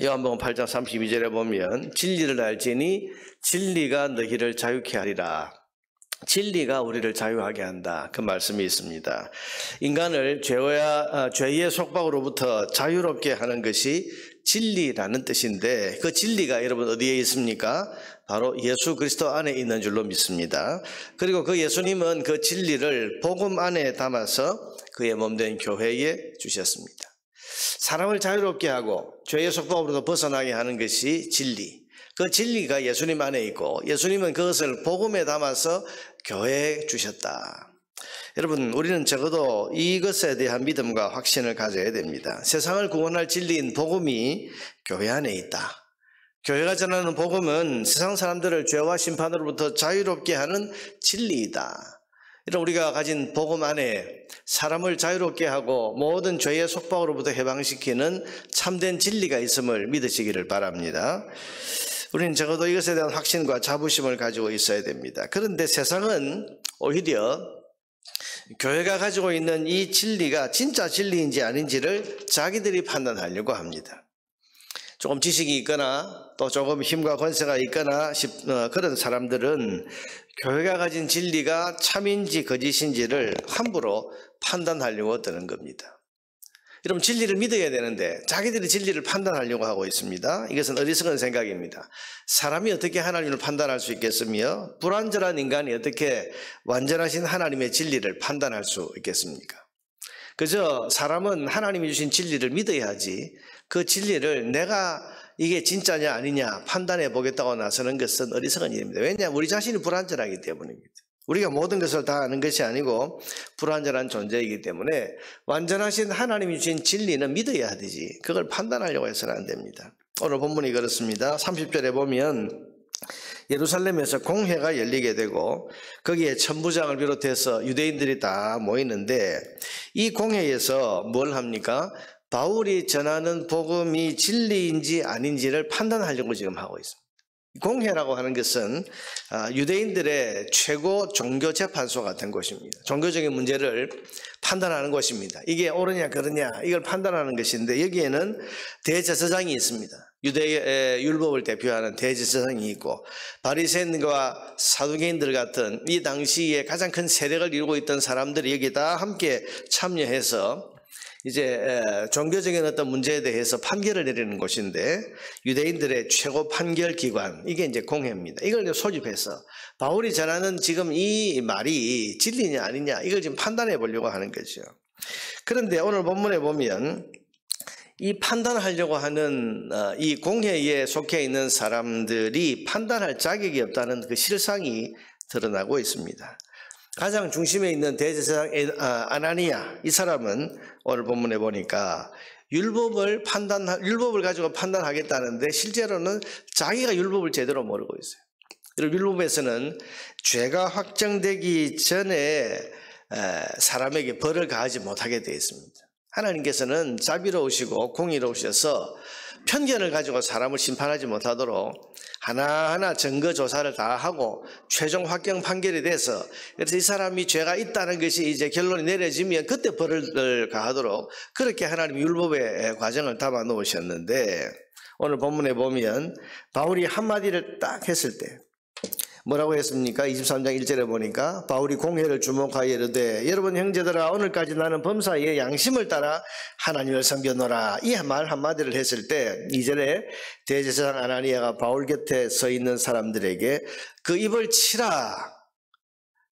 요한복음 8장 32절에 보면 진리를 알지니 진리가 너희를 자유케 하리라. 진리가 우리를 자유하게 한다. 그 말씀이 있습니다. 인간을 죄의 속박으로부터 자유롭게 하는 것이 진리라는 뜻인데, 그 진리가 여러분 어디에 있습니까? 바로 예수 그리스도 안에 있는 줄로 믿습니다. 그리고 그 예수님은 그 진리를 복음 안에 담아서 그의 몸된 교회에 주셨습니다. 사람을 자유롭게 하고 죄의 속박으로부터 벗어나게 하는 것이 진리. 그 진리가 예수님 안에 있고 예수님은 그것을 복음에 담아서 교회에 주셨다. 여러분, 우리는 적어도 이것에 대한 믿음과 확신을 가져야 됩니다. 세상을 구원할 진리인 복음이 교회 안에 있다. 교회가 전하는 복음은 세상 사람들을 죄와 심판으로부터 자유롭게 하는 진리이다. 이런 우리가 가진 복음 안에 사람을 자유롭게 하고 모든 죄의 속박으로부터 해방시키는 참된 진리가 있음을 믿으시기를 바랍니다. 우리는 적어도 이것에 대한 확신과 자부심을 가지고 있어야 됩니다. 그런데 세상은 오히려 교회가 가지고 있는 이 진리가 진짜 진리인지 아닌지를 자기들이 판단하려고 합니다. 조금 지식이 있거나 또 조금 힘과 권세가 있거나 그런 사람들은 교회가 가진 진리가 참인지 거짓인지를 함부로 판단하려고 드는 겁니다. 여러분, 진리를 믿어야 되는데 자기들이 진리를 판단하려고 하고 있습니다. 이것은 어리석은 생각입니다. 사람이 어떻게 하나님을 판단할 수 있겠으며 불완전한 인간이 어떻게 완전하신 하나님의 진리를 판단할 수 있겠습니까? 그저 사람은 하나님이 주신 진리를 믿어야지 그 진리를 내가 이게 진짜냐 아니냐 판단해 보겠다고 나서는 것은 어리석은 일입니다. 왜냐하면 우리 자신이 불완전하기 때문입니다. 우리가 모든 것을 다 아는 것이 아니고 불완전한 존재이기 때문에 완전하신 하나님이 주신 진리는 믿어야 되지 그걸 판단하려고 해서는 안 됩니다. 오늘 본문이 그렇습니다. 30절에 보면 예루살렘에서 공회가 열리게 되고 거기에 천부장을 비롯해서 유대인들이 다 모이는데 이 공회에서 뭘 합니까? 바울이 전하는 복음이 진리인지 아닌지를 판단하려고 지금 하고 있습니다. 공회라고 하는 것은 유대인들의 최고 종교재판소 같은 곳입니다. 종교적인 문제를 판단하는 곳입니다. 이게 옳으냐 그러냐 이걸 판단하는 것인데 여기에는 대제사장이 있습니다. 유대의 율법을 대표하는 대제사장이 있고 바리새인과 사두개인들 같은 이 당시에 가장 큰 세력을 이루고 있던 사람들이 여기 다 함께 참여해서 이제 종교적인 어떤 문제에 대해서 판결을 내리는 곳인데 유대인들의 최고 판결 기관 이게 이제 공회입니다. 이걸 이제 소집해서 바울이 전하는 지금 이 말이 진리냐 아니냐 이걸 지금 판단해 보려고 하는 거죠. 그런데 오늘 본문에 보면 이 판단하려고 하는 이 공회에 속해 있는 사람들이 판단할 자격이 없다는 그 실상이 드러나고 있습니다. 가장 중심에 있는 대제사장 아나니아 이 사람은 오늘 본문에 보니까 율법을 가지고 판단하겠다는데 실제로는 자기가 율법을 제대로 모르고 있어요. 율법에서는 죄가 확정되기 전에 사람에게 벌을 가하지 못하게 되어 있습니다. 하나님께서는 자비로우시고 공의로우셔서 편견을 가지고 사람을 심판하지 못하도록 하나하나 증거 조사를 다 하고 최종 확정 판결이 돼서 그래서 이 사람이 죄가 있다는 것이 이제 결론이 내려지면 그때 벌을 가하도록 그렇게 하나님 율법의 과정을 담아 놓으셨는데 오늘 본문에 보면 바울이 한마디를 딱 했을 때 뭐라고 했습니까? 23장 1절에 보니까 바울이 공회를 주목하여 이르되 여러분 형제들아 오늘까지 나는 범사에 양심을 따라 하나님을 섬겼노라 이 말 한마디를 했을 때 2절에 대제사장 아나니아가 바울 곁에 서 있는 사람들에게 그 입을 치라.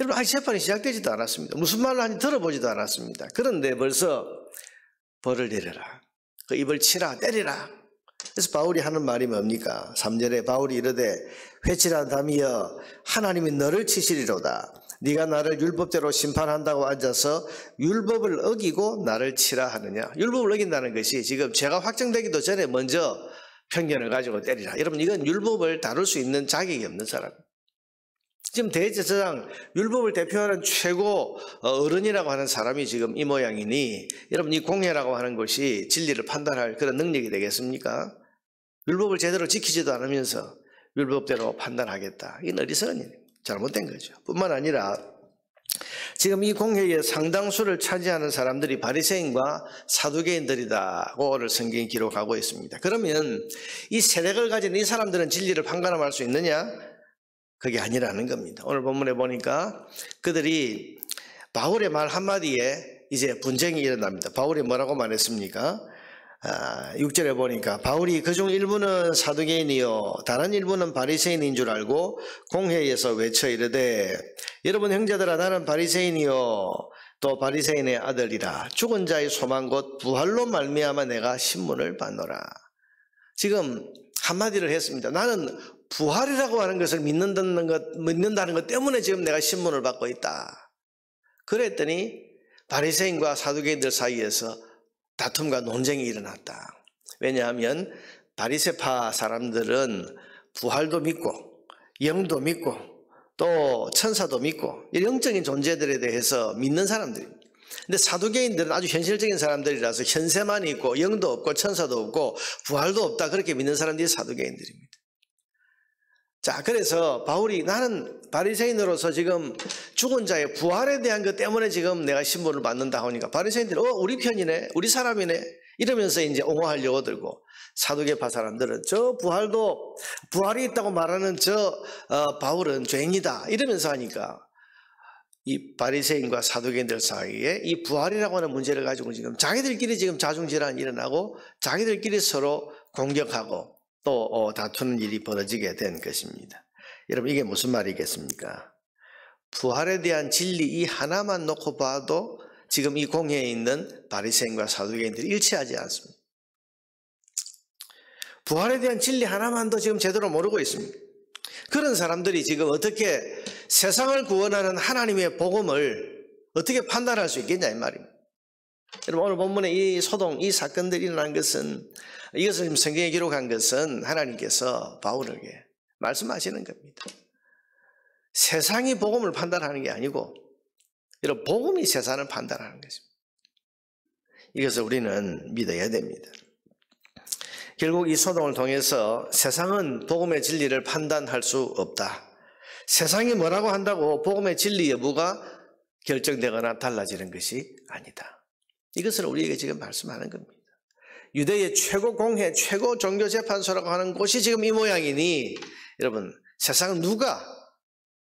여러분 아직 재판이 시작되지도 않았습니다. 무슨 말을 하는지 들어보지도 않았습니다. 그런데 벌써 벌을 내려라. 그 입을 치라 때리라. 그래서 바울이 하는 말이 뭡니까? 3절에 바울이 이르되 회칠한 담이여 하나님이 너를 치시리로다. 네가 나를 율법대로 심판한다고 앉아서 율법을 어기고 나를 치라 하느냐. 율법을 어긴다는 것이 지금 죄가 확정되기도 전에 먼저 편견을 가지고 때리라. 여러분 이건 율법을 다룰 수 있는 자격이 없는 사람. 지금 대제사장 율법을 대표하는 최고 어른이라고 하는 사람이 지금 이 모양이니 여러분 이 공회라고 하는 것이 진리를 판단할 그런 능력이 되겠습니까? 율법을 제대로 지키지도 않으면서 율법대로 판단하겠다. 이건 어리석은 일, 잘못된 거죠. 뿐만 아니라 지금 이 공회의 상당수를 차지하는 사람들이 바리새인과 사두개인들이다고를 성경이 기록하고 있습니다. 그러면 이 세력을 가진 이 사람들은 진리를 판가름할 수 있느냐? 그게 아니라는 겁니다. 오늘 본문에 보니까 그들이 바울의 말 한마디에 이제 분쟁이 일어납니다. 바울이 뭐라고 말했습니까? 6절에 보니까 바울이 그중 일부는 사두개인이요 다른 일부는 바리새인인 줄 알고 공회에서 외쳐 이르되 여러분 형제들아 나는 바리새인이요 또 바리새인의 아들이라 죽은 자의 소망 곧 부활로 말미암아 내가 신문을 받노라. 지금 한마디를 했습니다. 나는 부활이라고 하는 것을 믿는다는 것 때문에 지금 내가 신문을 받고 있다. 그랬더니 바리새인과 사두개인들 사이에서 다툼과 논쟁이 일어났다. 왜냐하면 바리새파 사람들은 부활도 믿고 영도 믿고 또 천사도 믿고 영적인 존재들에 대해서 믿는 사람들입니다. 근데 사두개인들은 아주 현실적인 사람들이라서 현세만 있고 영도 없고 천사도 없고 부활도 없다 그렇게 믿는 사람들이 사두개인들입니다. 자, 그래서 바울이 나는 바리새인으로서 지금 죽은 자의 부활에 대한 것 때문에 지금 내가 신문을 받는다 하니까 바리새인들은 우리 편이네, 우리 사람이네 이러면서 이제 옹호하려고 들고 사두개파 사람들은 저 부활이 있다고 말하는 바울은 죄인이다 이러면서 하니까 이 바리새인과 사두개인들 사이에 이 부활이라고 하는 문제를 가지고 지금 자기들끼리 지금 자중질환이 일어나고 자기들끼리 서로 공격하고 또 다투는 일이 벌어지게 된 것입니다. 여러분 이게 무슨 말이겠습니까? 부활에 대한 진리 이 하나만 놓고 봐도 지금 이 공회에 있는 바리새인과 사두개인들이 일치하지 않습니다. 부활에 대한 진리 하나만도 지금 제대로 모르고 있습니다. 그런 사람들이 지금 어떻게 세상을 구원하는 하나님의 복음을 어떻게 판단할 수 있겠냐 이 말입니다. 여러분 오늘 본문에 이 소동 이 사건들이 일어난 것은 이것을 성경에 기록한 것은 하나님께서 바울에게 말씀하시는 겁니다. 세상이 복음을 판단하는 게 아니고 여러분 복음이 세상을 판단하는 것입니다. 이것을 우리는 믿어야 됩니다. 결국 이 소동을 통해서 세상은 복음의 진리를 판단할 수 없다. 세상이 뭐라고 한다고 복음의 진리 여부가 결정되거나 달라지는 것이 아니다. 이것을 우리에게 지금 말씀하는 겁니다. 유대의 최고 공회, 최고 종교재판소라고 하는 곳이 지금 이 모양이니 여러분 세상은 누가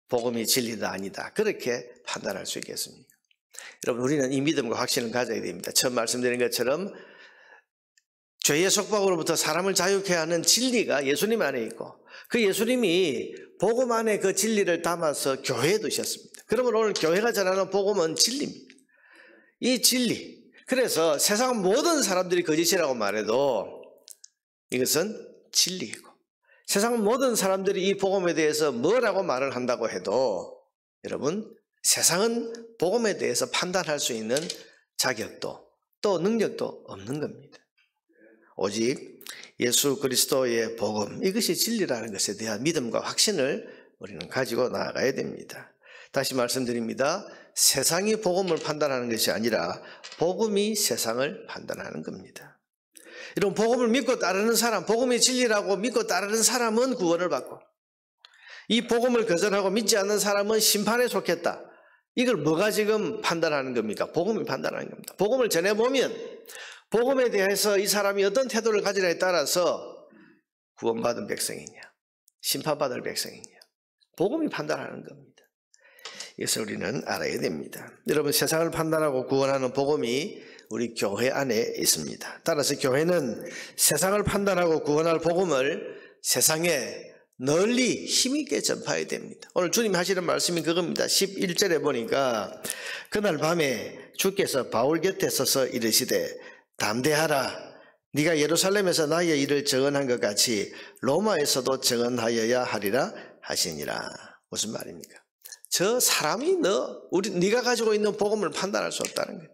복음이 진리다 아니다 그렇게 판단할 수 있겠습니까? 여러분 우리는 이 믿음과 확신을 가져야 됩니다. 처음 말씀드린 것처럼 죄의 속박으로부터 사람을 자유케 하는 진리가 예수님 안에 있고 그 예수님이 복음 안에 그 진리를 담아서 교회에 두셨습니다. 그러면 오늘 교회가 전하는 복음은 진리입니다. 이 진리 그래서 세상 모든 사람들이 거짓이라고 말해도 이것은 진리이고 세상 모든 사람들이 이 복음에 대해서 뭐라고 말을 한다고 해도 여러분 세상은 복음에 대해서 판단할 수 있는 자격도 또 능력도 없는 겁니다. 오직 예수 그리스도의 복음 이것이 진리라는 것에 대한 믿음과 확신을 우리는 가지고 나아가야 됩니다. 다시 말씀드립니다. 세상이 복음을 판단하는 것이 아니라 복음이 세상을 판단하는 겁니다. 이런 복음을 믿고 따르는 사람, 복음이 진리라고 믿고 따르는 사람은 구원을 받고 이 복음을 거절하고 믿지 않는 사람은 심판에 속했다. 이걸 뭐가 지금 판단하는 겁니까? 복음이 판단하는 겁니다. 복음을 전해보면 복음에 대해서 이 사람이 어떤 태도를 가지냐에 따라서 구원받은 백성이냐 심판받을 백성이냐 복음이 판단하는 겁니다. 이것을 우리는 알아야 됩니다. 여러분 세상을 판단하고 구원하는 복음이 우리 교회 안에 있습니다. 따라서 교회는 세상을 판단하고 구원할 복음을 세상에 널리 힘있게 전파해야 됩니다. 오늘 주님이 하시는 말씀이 그겁니다. 11절에 보니까 그날 밤에 주께서 바울 곁에 서서 이르시되 담대하라 네가 예루살렘에서 나의 일을 증언한 것 같이 로마에서도 증언하여야 하리라 하시니라. 무슨 말입니까? 저 사람이 네가 가지고 있는 복음을 판단할 수 없다는 거예요.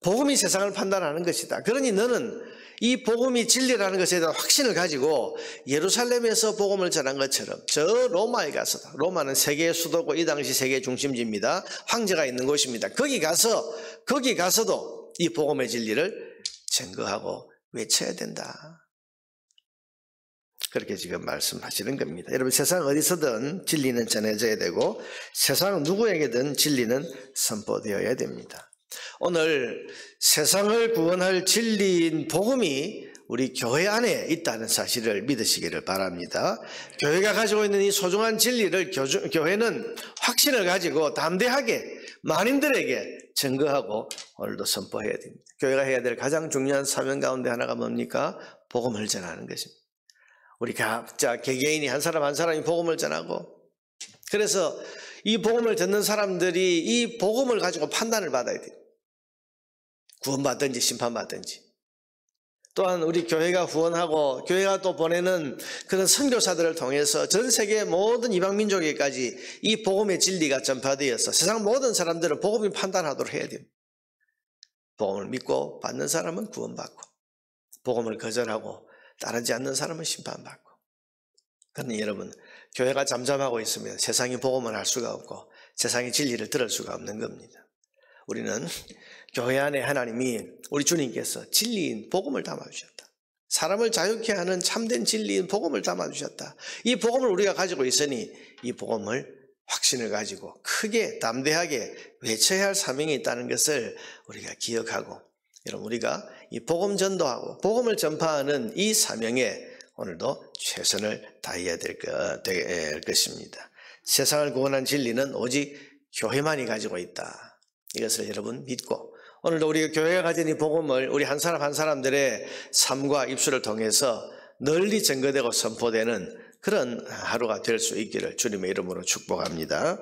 복음이 세상을 판단하는 것이다. 그러니 너는 이 복음이 진리라는 것에 대한 확신을 가지고 예루살렘에서 복음을 전한 것처럼 저 로마에 가서다. 로마는 세계의 수도고 이 당시 세계 중심지입니다. 황제가 있는 곳입니다. 거기 가서도 이 복음의 진리를 증거하고 외쳐야 된다. 그렇게 지금 말씀하시는 겁니다. 여러분, 세상 어디서든 진리는 전해져야 되고 세상 누구에게든 진리는 선포되어야 됩니다. 오늘 세상을 구원할 진리인 복음이 우리 교회 안에 있다는 사실을 믿으시기를 바랍니다. 교회가 가지고 있는 이 소중한 진리를 교회는 확신을 가지고 담대하게 많은들에게 증거하고 오늘도 선포해야 됩니다. 교회가 해야 될 가장 중요한 사명 가운데 하나가 뭡니까? 복음을 전하는 것입니다. 우리 각자 개개인이 한 사람 한 사람이 복음을 전하고, 그래서 이 복음을 듣는 사람들이 이 복음을 가지고 판단을 받아야 돼요. 구원받든지 심판받든지. 또한 우리 교회가 후원하고 교회가 또 보내는 그런 선교사들을 통해서 전 세계 모든 이방 민족에까지 이 복음의 진리가 전파되어서 세상 모든 사람들은 복음이 판단하도록 해야 됩니다. 복음을 믿고 받는 사람은 구원받고, 복음을 거절하고 따르지 않는 사람은 심판받고. 그러니 여러분, 교회가 잠잠하고 있으면 세상이 복음을 알 수가 없고 세상이 진리를 들을 수가 없는 겁니다. 우리는 교회 안에 하나님이, 우리 주님께서 진리인 복음을 담아주셨다. 사람을 자유케 하는 참된 진리인 복음을 담아주셨다. 이 복음을 우리가 가지고 있으니 이 복음을 확신을 가지고 크게 담대하게 외쳐야 할 사명이 있다는 것을 우리가 기억하고, 여러분, 우리가 이 복음 전도하고 복음을 전파하는 이 사명에 오늘도 최선을 다해야 될 것입니다. 세상을 구원한 진리는 오직 교회만이 가지고 있다. 이것을 여러분 믿고, 오늘도 우리 교회가 가진 이 복음을 우리 한 사람 한 사람들의 삶과 입술을 통해서 널리 전거되고 선포되는 그런 하루가 될 수 있기를 주님의 이름으로 축복합니다.